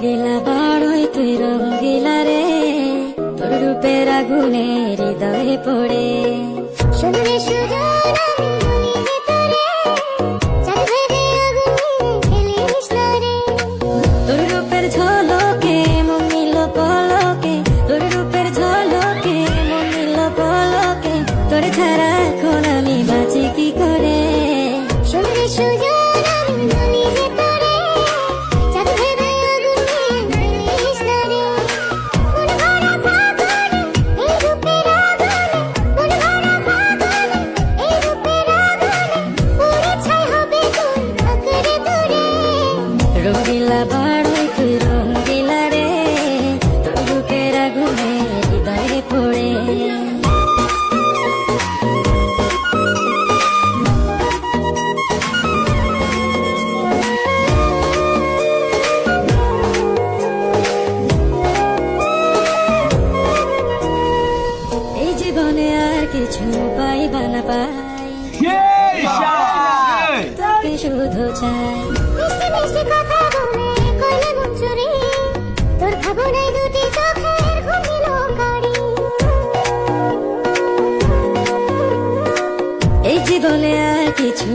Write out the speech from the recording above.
রঙ্গিলা বড়ই তুই রঙ্গিলা রে, তোর রূপের আগুনে হৃদয়ে পড়ে। শুনলে সুজন আমি বলি যে তোরে, চাঁদ ভেবে আগুনে খেলিস না রে। তোর রূপের ঝলকে মন নিল পলকে, তোর রূপের ঝলকে মন নিল পলকে, তোর ছাড়া এখন আমি বাঁচি কি করে। শুনলে সুজন আমি বলি যে তোরে, চাঁদ ভেবে আগুনে খেলিস না রে। মন ভরা ফাগুনে এই রূপের আগুনে, মন ভরা ফাগুনে এই রূপের আগুনে, পুড়ে ছাই হবে তোর আঁকড়ে ধরে। রঙ্গিলা বড়ই তুই রঙ্গিলা রে, তোর রূপের আগুনে হৃদয়ে পড়ে। এই জীবনে আর কিছু পাইবা না পাই, তোকে শুধু চাই। মিষ্টি মিষ্টি কথা বলে কইলে মন চুরি, তোর ভাবনায় দুটি চোখের ঘুমিল কারি। এই জীবনে আর কিছু